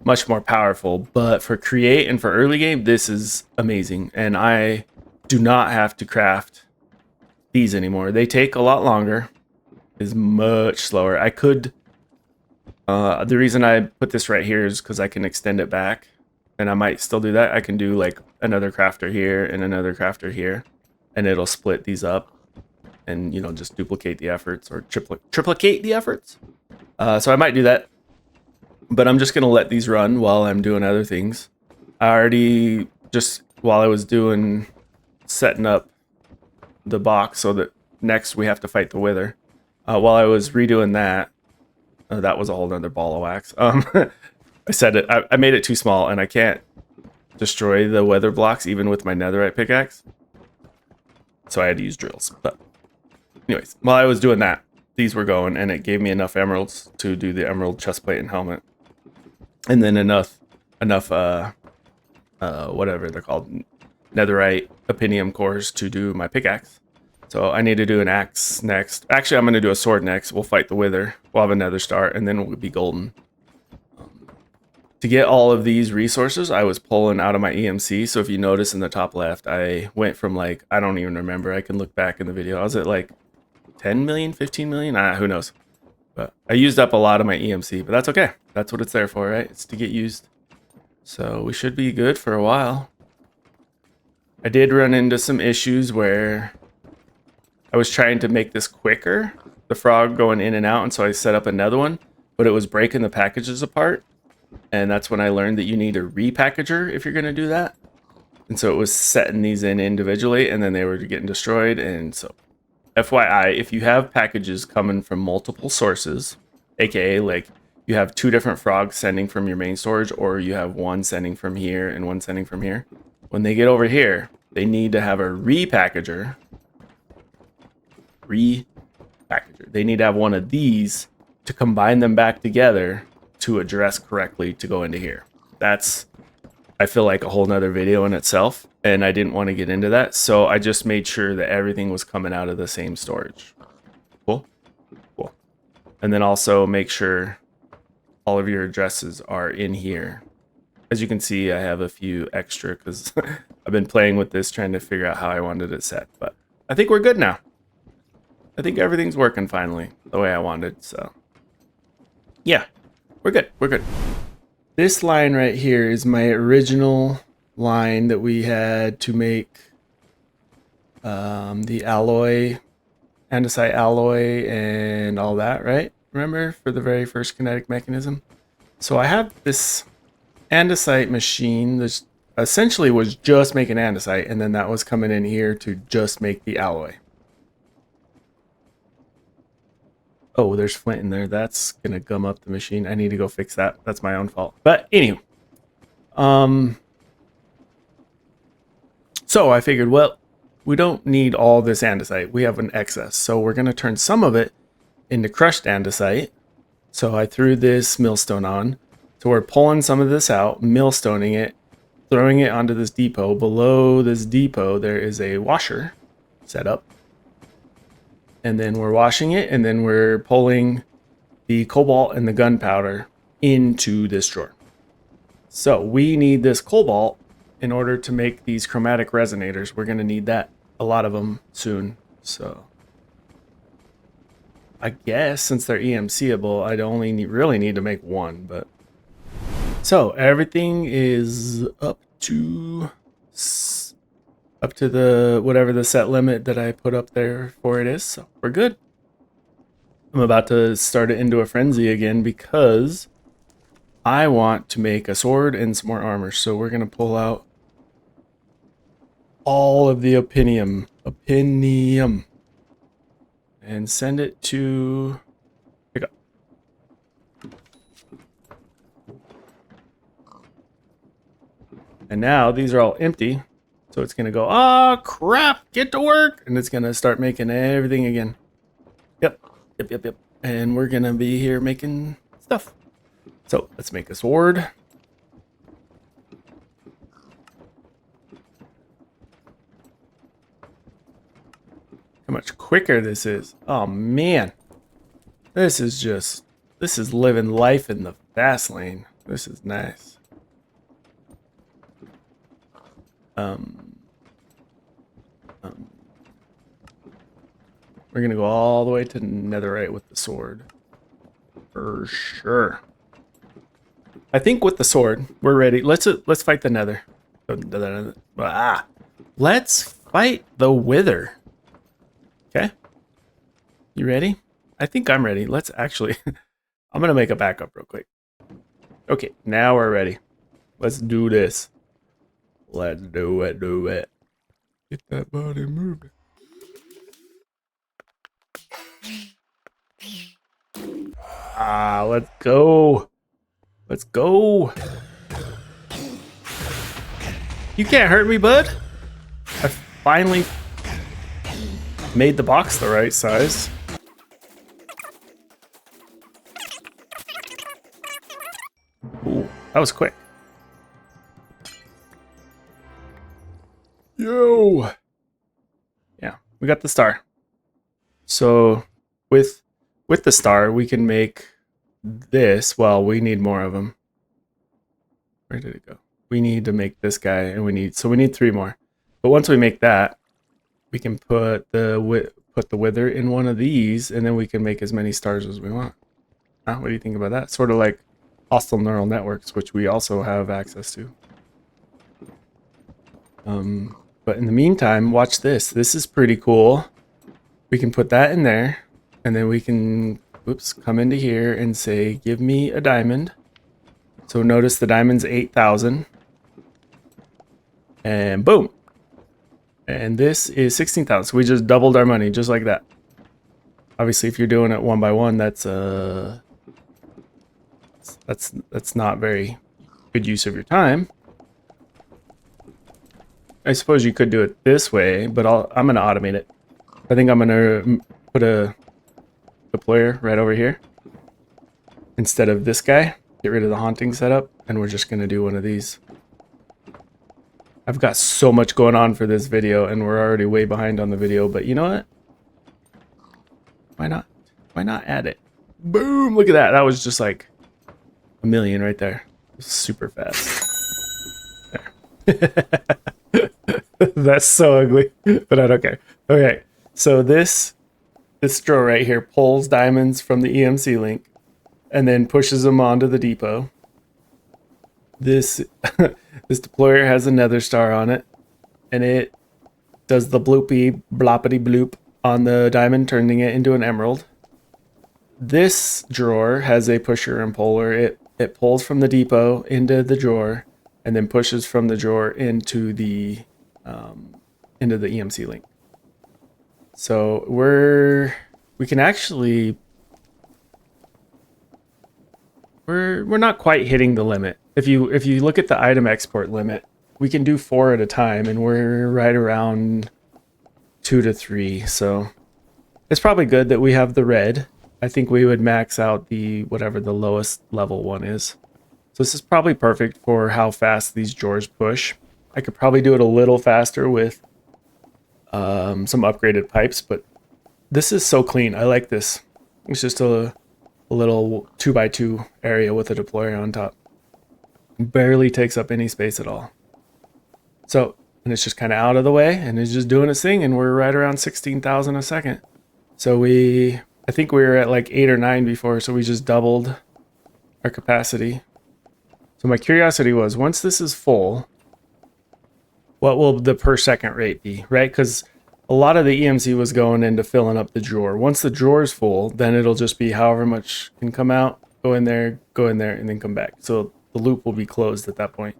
much more powerful, but for create and for early game, this is amazing. And I do not have to craft these anymore. They take a lot longer, is much slower. I could, the reason I put this right here is because I can extend it back, and I might still do that. I can do like another crafter here and another crafter here, and it'll split these up and, you know, just duplicate the efforts or triplicate the efforts. So I might do that. But I'm just going to let these run while I'm doing other things. I already, just while I was setting up the box so that next we have to fight the wither. While I was redoing that, that was a whole nother ball of wax. I said it, I made it too small and I can't destroy the weather blocks even with my netherite pickaxe. So I had to use drills. But anyways, while I was doing that, these were going and it gave me enough emeralds to do the emerald chestplate and helmet. And then enough whatever they're called, netherite opinium cores to do my pickaxe. So I need to do an axe next. Actually, I'm going to do a sword next. We'll fight the wither. We'll have a nether star, and then we'll be golden. To get all of these resources, I was pulling out of my EMC. So if you notice in the top left, I went from like, I don't even remember. I can look back in the video. I was at like 10 million, 15 million? Who knows? But I used up a lot of my EMC, but that's okay. That's what it's there for, right? It's to get used. So we should be good for a while. I did run into some issues where I was trying to make this quicker, the frog going in and out, and so I set up another one, but it was breaking the packages apart. And that's when I learned that you need a repackager if you're going to do that. And so it was setting these in individually, and then they were getting destroyed. And so FYI, if you have packages coming from multiple sources, aka like you have two different frogs sending from your main storage, or you have one sending from here and one sending from here, when they get over here, they need to have a repackager. They need to have one of these to combine them back together to address correctly to go into here. That's, I feel like, a whole nother video in itself, and I didn't want to get into that, so I just made sure that everything was coming out of the same storage. Cool? Cool. And then also make sure all of your addresses are in here. As you can see, I have a few extra because I've been playing with this, trying to figure out how I wanted it set, but I think we're good now. I think everything's working finally the way I wanted, so yeah, we're good. We're good. This line right here is my original line that we had to make the alloy, andesite alloy and all that, right? Remember, for the very first kinetic mechanism? So I have this andesite machine that essentially was just making andesite, and then that was coming in here to just make the alloy. Oh, there's flint in there. That's gonna gum up the machine. I need to go fix that. That's my own fault. But anyway, so I figured, well, we don't need all this andesite. We have an excess, so we're gonna turn some of it into crushed andesite. So I threw this millstone on. So we're pulling some of this out, millstoning it, throwing it onto this depot. Below this depot, there is a washer set up. And then we're washing it, and then we're pulling the cobalt and the gunpowder into this drawer. So we need this cobalt in order to make these chromatic resonators. We're going to need that, a lot of them soon. So I guess since they're EMCable, I'd only really need to make one. But so everything is up to the whatever the set limit that I put up there for it is. So we're good. I'm about to start it into a frenzy again because I want to make a sword and some more armor. So we're going to pull out all of the opinium and send it to pick up. And now these are all empty. So it's going to go, oh crap, get to work. And it's going to start making everything again. Yep. And we're going to be here making stuff. So let's make a sword. How much quicker this is. Oh man. This is living life in the fast lane. This is nice. We're gonna go all the way to netherite with the sword. For sure. I think with the sword, we're ready. Let's fight the nether. Let's fight the wither. Okay. You ready? I think I'm ready. Let's actually I'm gonna make a backup real quick. Okay, now we're ready. Let's do this. Let's do it. Get that body moving. Let's go. Let's go. You can't hurt me, bud. I finally made the box the right size. Ooh, that was quick. Yo. Yeah, we got the star. So with the star, we can make this. Well, we need more of them. Where did it go? We need to make this guy, and we need 3 more. But once we make that, we can put the wither in one of these, and then we can make as many stars as we want. What do you think about that? Sort of like hostile neural networks, which we also have access to. But in the meantime, watch this. This is pretty cool. We can put that in there, and then we can, come into here and say, give me a diamond. So notice the diamond's 8,000. And boom. And this is 16,000. So we just doubled our money, just like that. Obviously, if you're doing it one by one, that's not very good use of your time. I suppose you could do it this way, but I'm going to automate it. I think I'm going to put a deployer right over here instead of this guy. Get rid of the haunting setup, and we're just going to do one of these. I've got so much going on for this video, and we're already way behind on the video, but you know what? Why not? Why not add it? Boom! Look at that. That was just like a million right there. Super fast. There. That's so ugly, but I don't care. Okay, so this drawer right here pulls diamonds from the EMC link and then pushes them onto the depot. This This deployer has a nether star on it, and it does the bloopy bloppity bloop on the diamond, turning it into an emerald. This drawer has a pusher and puller. It pulls from the depot into the drawer, and then pushes from the drawer into the EMC link. So we can actually we're not quite hitting the limit. If you look at the item export limit, we can do 4 at a time, and we're right around 2 to 3. So it's probably good that we have the red. I think we would max out the whatever the lowest level one is. So this is probably perfect for how fast these drawers push. I could probably do it a little faster with some upgraded pipes, but this is so clean. I like this. It's just a little 2x2 area with a deployer on top. Barely takes up any space at all. So, and it's just kind of out of the way, and it's just doing its thing, and we're right around 16,000 a second. So I think we were at like 8 or 9 before, so we just doubled our capacity. So my curiosity was, once this is full, what will the per second rate be, right? Because a lot of the EMC was going into filling up the drawer. Once the drawer is full, then it'll just be however much can come out, go in there, and then come back. So the loop will be closed at that point.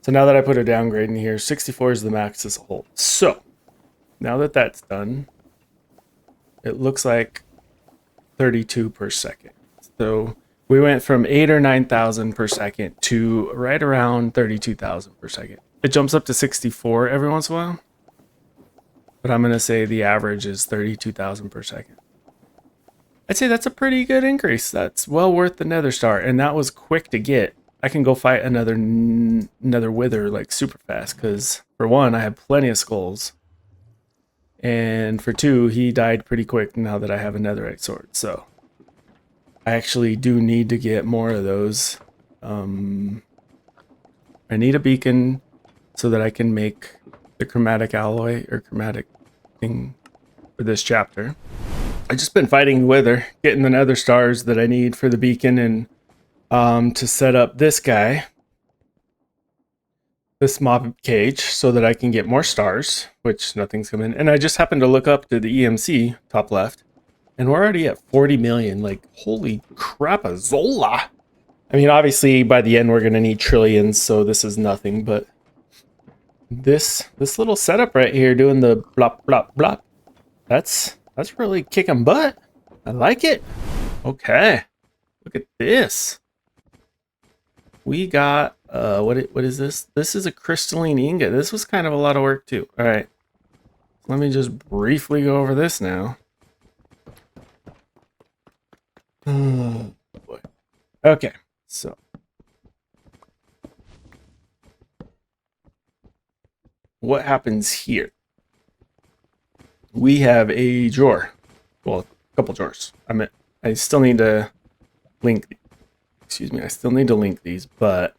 So now that I put a downgrade in here, 64 is the max as a whole. So now that that's done, it looks like 32 per second. So we went from 8 or 9,000 per second to right around 32,000 per second. It jumps up to 64 every once in a while, but I'm going to say the average is 32,000 per second. I'd say that's a pretty good increase. That's well worth the nether star, and that was quick to get. I can go fight another wither like super fast, because for one, I have plenty of skulls, and for two, he died pretty quick now that I have a netherite sword. So I actually do need to get more of those. I need a beacon so that I can make the chromatic alloy or chromatic thing for this chapter. I've just been fighting the wither, getting the nether stars that I need for the beacon, and to set up this guy, this mob cage, so that I can get more stars, which nothing's coming. And I just happened to look up to the EMC top left, and we're already at 40 million. Like, holy crap-a-zola! I mean, obviously by the end we're gonna need trillions, so this is nothing. But this little setup right here, doing the blop blop blop, that's really kicking butt. I like it. Okay, look at this. We got what is this? This is a crystalline ingot. This was kind of a lot of work too. All right, let me just briefly go over this now. Oh boy. Okay, so what happens here? We have a drawer. Well, a couple drawers. I still need to link. Excuse me. I still need to link these, but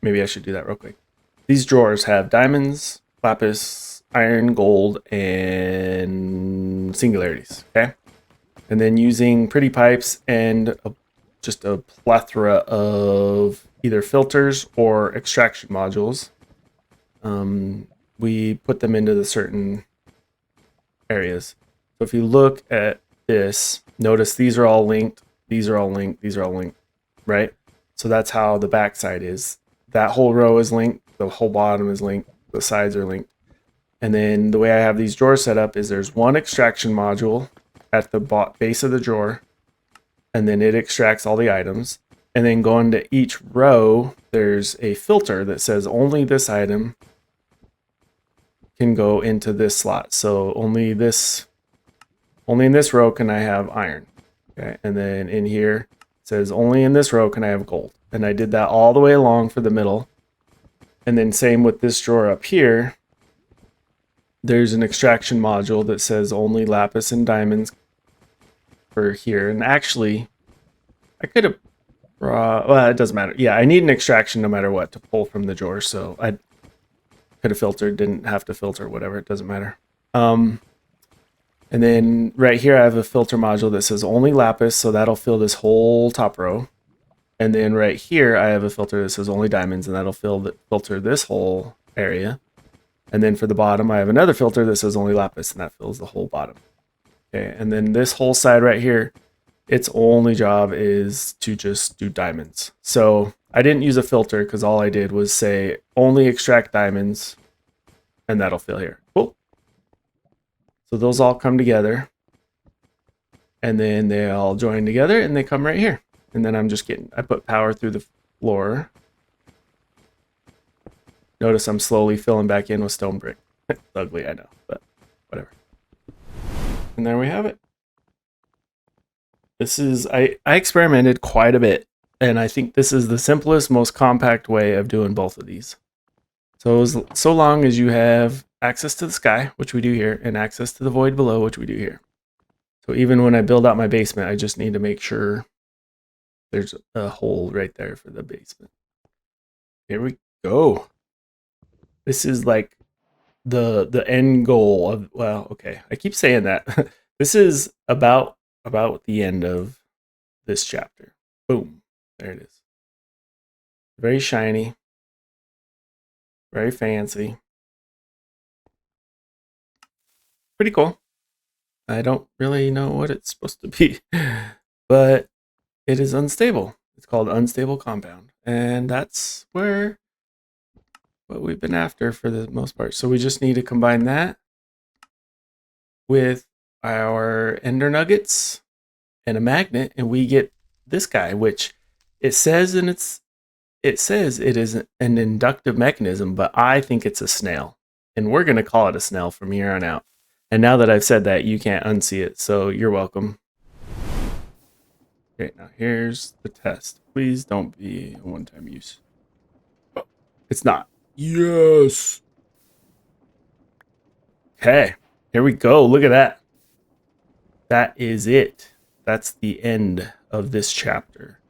maybe I should do that real quick. These drawers have diamonds, lapis, iron, gold, and singularities. Okay, and then using pretty pipes and just a plethora of either filters or extraction modules, we put them into the certain areas. So if you look at this, notice these are all linked, these are all linked, these are all linked, right? So that's how the backside is. That whole row is linked, the whole bottom is linked, the sides are linked. And then the way I have these drawers set up is there's one extraction module at the base of the drawer, and then it extracts all the items. And then going to each row, there's a filter that says only this item can go into this slot. So only in this row can I have iron. Okay, and then in here it says only in this row can I have gold. And I did that all the way along for the middle. And then same with this drawer up here. There's an extraction module that says only lapis and diamonds for here. And actually, I could have, well, it doesn't matter. Yeah, I need an extraction no matter what to pull from the drawer. So I could have filtered, didn't have to filter, whatever, it doesn't matter. And then right here I have a filter module that says only lapis, so that'll fill this whole top row. And then right here, I have a filter that says only diamonds, and that'll filter this whole area. And then for the bottom, I have another filter that says only lapis, and that fills the whole bottom. Okay, and then this whole side right here, its only job is to just do diamonds. So I didn't use a filter because all I did was say only extract diamonds, and that'll fill here. Cool. So those all come together, and then they all join together, and they come right here. And then I put power through the floor. Notice I'm slowly filling back in with stone brick. It's ugly, I know, but whatever. And there we have it. This is, I experimented quite a bit, and I think this is the simplest, most compact way of doing both of these. So long as you have access to the sky, which we do here, and access to the void below, which we do here. So even when I build out my basement, I just need to make sure there's a hole right there for the basement. Here we go. This is like the end goal of, well, okay, I keep saying that. This is about the end of this chapter. Boom. There it is. Very shiny. Very fancy. Pretty cool. I don't really know what it's supposed to be, but it is unstable. It's called unstable compound, and that's what we've been after for the most part. So we just need to combine that with our ender nuggets and a magnet, and we get this guy, which it says it is an inductive mechanism, but I think it's a snail, and we're going to call it a snail from here on out. And now that I've said that, you can't unsee it, so you're welcome. Okay, now here's the test. Please don't be a one-time use. Oh, it's not. Yes. Okay, here we go. Look at that. That is it. That's the end of this chapter.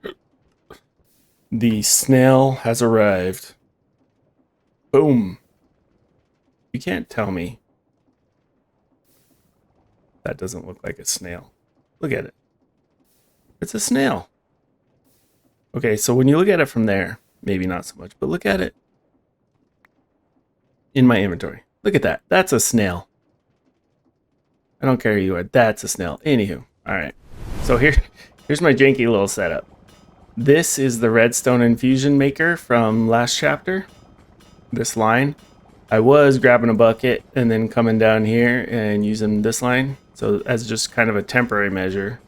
The snail has arrived. Boom. You can't tell me that doesn't look like a snail. Look at it. It's a snail. Okay, so when you look at it from there, maybe not so much, but look at it in my inventory. Look at that. That's a snail. I don't care who you are. That's a snail. Anywho, all right. So here's my janky little setup. This is the redstone infusion maker from last chapter. This line. I was grabbing a bucket and then coming down here and using this line. So as just kind of a temporary measure.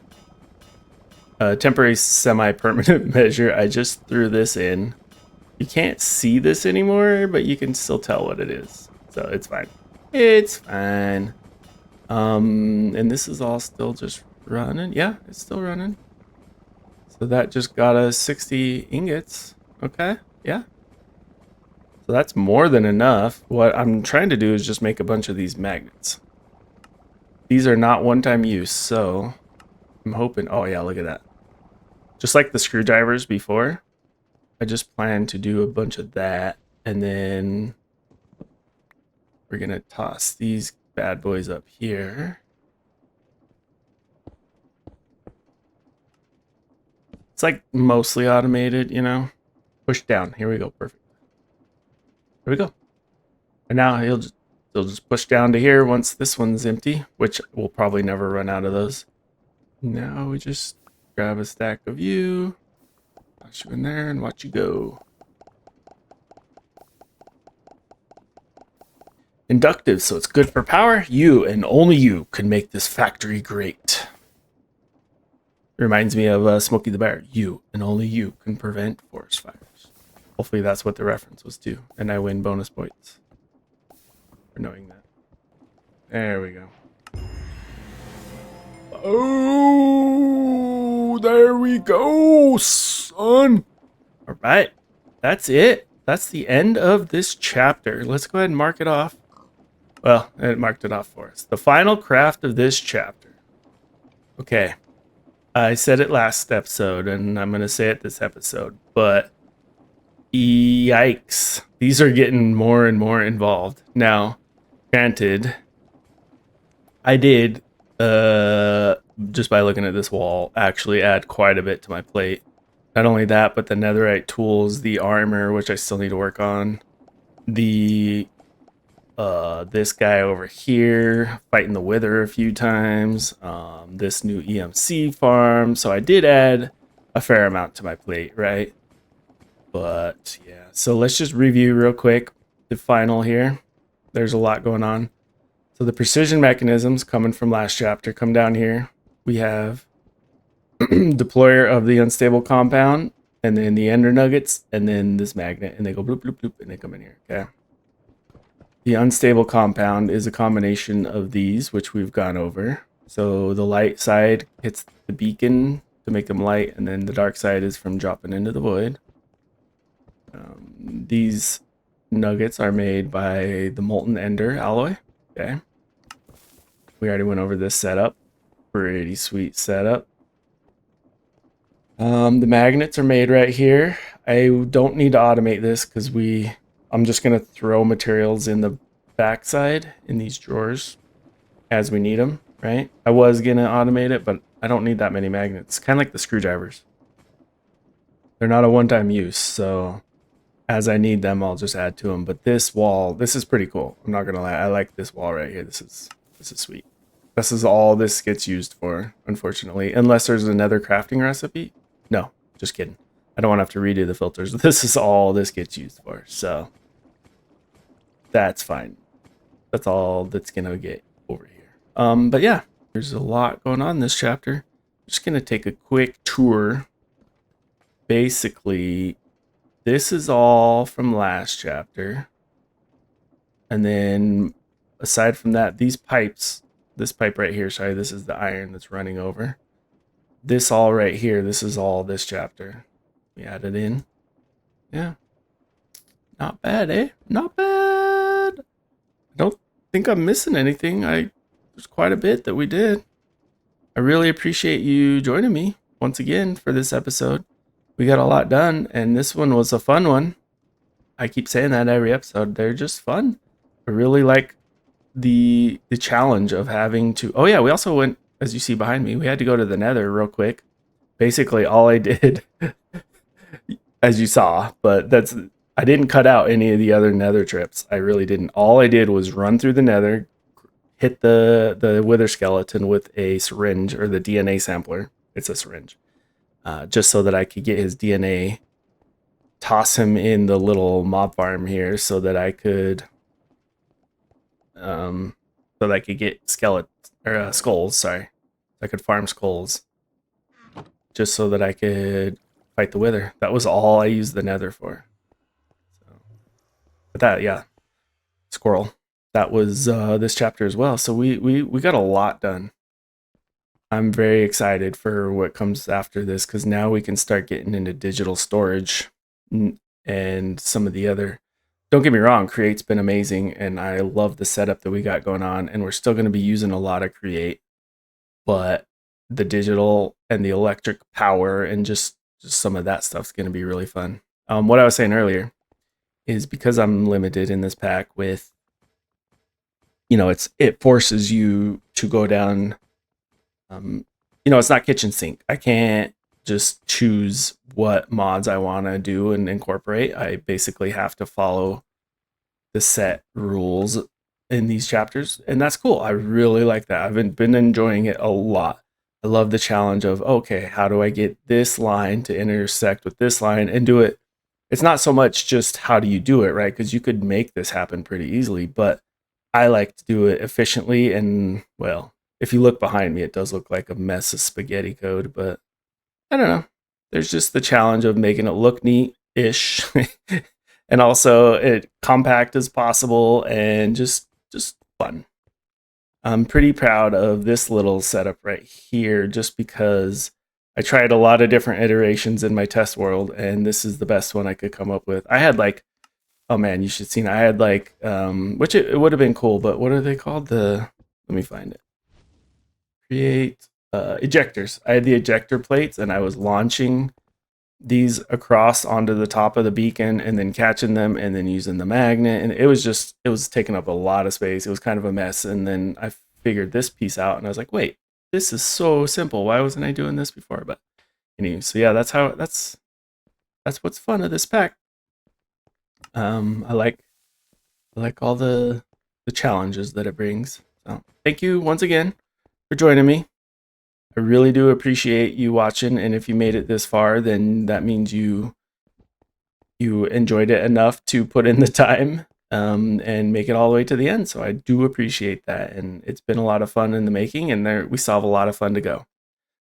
A temporary semi-permanent measure. I just threw this in. You can't see this anymore, but you can still tell what it is. So it's fine. It's fine. And this is all still just running. Yeah, it's still running. So that just got us 60 ingots. Okay, yeah. So that's more than enough. What I'm trying to do is just make a bunch of these magnets. These are not one-time use, so I'm hoping... Oh yeah, look at that. Just like the screwdrivers before, I just plan to do a bunch of that, and then we're gonna toss these bad boys up here. It's like mostly automated, you know. Push down. Here we go. Perfect. Here we go. And now he'll just push down to here once this one's empty, which we'll probably never run out of those. Now we just grab a stack of you, toss you in there, and watch you go. Inductive, so it's good for power. You and only you can make this factory great. Reminds me of Smokey the Bear. You and only you can prevent forest fires. Hopefully that's what the reference was to, and I win bonus points for knowing that. There we go. Oh, there we go, son. All right, that's it. That's the end of this chapter. Let's go ahead and mark it off. Well, it marked it off for us. The final craft of this chapter. Okay. I said it last episode, and I'm going to say it this episode, but yikes. These are getting more and more involved. Now, granted, I did, just by looking at this wall, actually add quite a bit to my plate. Not only that, but the netherite tools, the armor, which I still need to work on. The this guy over here fighting the wither a few times. This new EMC farm. So I did add a fair amount to my plate, right? But yeah, so let's just review real quick the final here. There's a lot going on. So the precision mechanisms coming from last chapter come down here. We have deployer of the unstable compound, and then the ender nuggets, and then this magnet, and they go bloop bloop bloop, and they come in here. Okay. The unstable compound is a combination of these, which we've gone over. So the light side hits the beacon to make them light, and then the dark side is from dropping into the void. These nuggets are made by the molten ender alloy. Okay. We already went over this setup. Pretty sweet setup. The magnets are made right here. I don't need to automate this because I'm just going to throw materials in the backside in these drawers as we need them, right? I was going to automate it, but I don't need that many magnets. Kind of like the screwdrivers. They're not a one-time use, so as I need them, I'll just add to them. But this wall, this is pretty cool. I'm not going to lie. I like this wall right here. This is sweet. This is all this gets used for, unfortunately. Unless there's another crafting recipe. No, just kidding. I don't want to have to redo the filters. This is all this gets used for. So that's fine. That's all that's going to get over here. But yeah, there's a lot going on in this chapter. I'm just going to take a quick tour. Basically, this is all from last chapter. And then aside from that, these pipes, this pipe right here, sorry, this is the iron that's running over. This all right here, this is all this chapter. We added in. Yeah. Not bad, eh? Not bad. I don't think I'm missing anything. There's quite a bit that we did. I really appreciate you joining me once again for this episode. We got a lot done, and this one was a fun one. I keep saying that every episode. They're just fun. I really like the challenge of having to... Oh yeah, we also went, as you see behind me, we had to go to the nether real quick. Basically, all I did, as you saw, but I didn't cut out any of the other nether trips. I really didn't. All I did was run through the nether, hit the wither skeleton with a syringe, or the DNA sampler. It's a syringe. Just so that I could get his DNA, toss him in the little mob farm here so that I could... so that I could get skulls, sorry. I could farm skulls. Just so that I could fight the wither. That was all I used the nether for. So, but that, yeah. Squirrel. That was this chapter as well. So we got a lot done. I'm very excited for what comes after this, because now we can start getting into digital storage and some of the other... Don't get me wrong, Create's been amazing, and I love the setup that we got going on, and we're still going to be using a lot of Create, but the digital and the electric power and just some of that stuff's going to be really fun. What I was saying earlier is, because I'm limited in this pack with, it forces you to go down, it's not kitchen sink. I can't just choose what mods I want to do and incorporate. I basically have to follow the set rules in these chapters, and that's cool. I really like that. I've been enjoying it a lot. I love the challenge of, okay, how do I get this line to intersect with this line and do it? It's not so much just how do you do it, right? Because you could make this happen pretty easily, but I like to do it efficiently. And well, if you look behind me, it does look like a mess of spaghetti code, but I don't know. There's just the challenge of making it look neat-ish, and also it compact as possible, and just fun. I'm pretty proud of this little setup right here, just because I tried a lot of different iterations in my test world, and this is the best one I could come up with. I had like, oh man, you should see. I had like, which it would have been cool, but what are they called? Let me find it. Create ejectors. I had the ejector plates, and I was launching these across onto the top of the beacon and then catching them and then using the magnet, and it was taking up a lot of space. It was kind of a mess, and then I figured this piece out, and I was like, wait, this is so simple. Why wasn't I doing this before? But anyway, so yeah, that's that's what's fun of this pack. I like all the challenges that it brings. So thank you once again for joining me. I really do appreciate you watching, and if you made it this far, then that means you enjoyed it enough to put in the time and make it all the way to the end. So I do appreciate that, and it's been a lot of fun in the making, and we still have a lot of fun to go.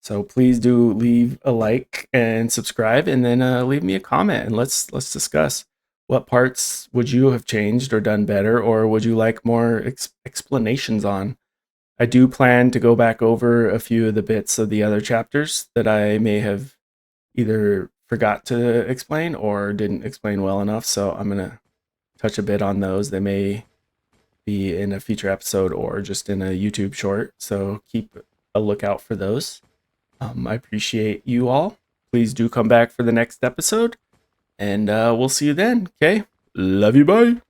So please do leave a like and subscribe, and then leave me a comment, and let's discuss what parts would you have changed or done better, or would you like more explanations on. I do plan to go back over a few of the bits of the other chapters that I may have either forgot to explain or didn't explain well enough. So I'm going to touch a bit on those. They may be in a future episode or just in a YouTube short. So keep a lookout for those. I appreciate you all. Please do come back for the next episode, and we'll see you then. Okay. Love you. Bye.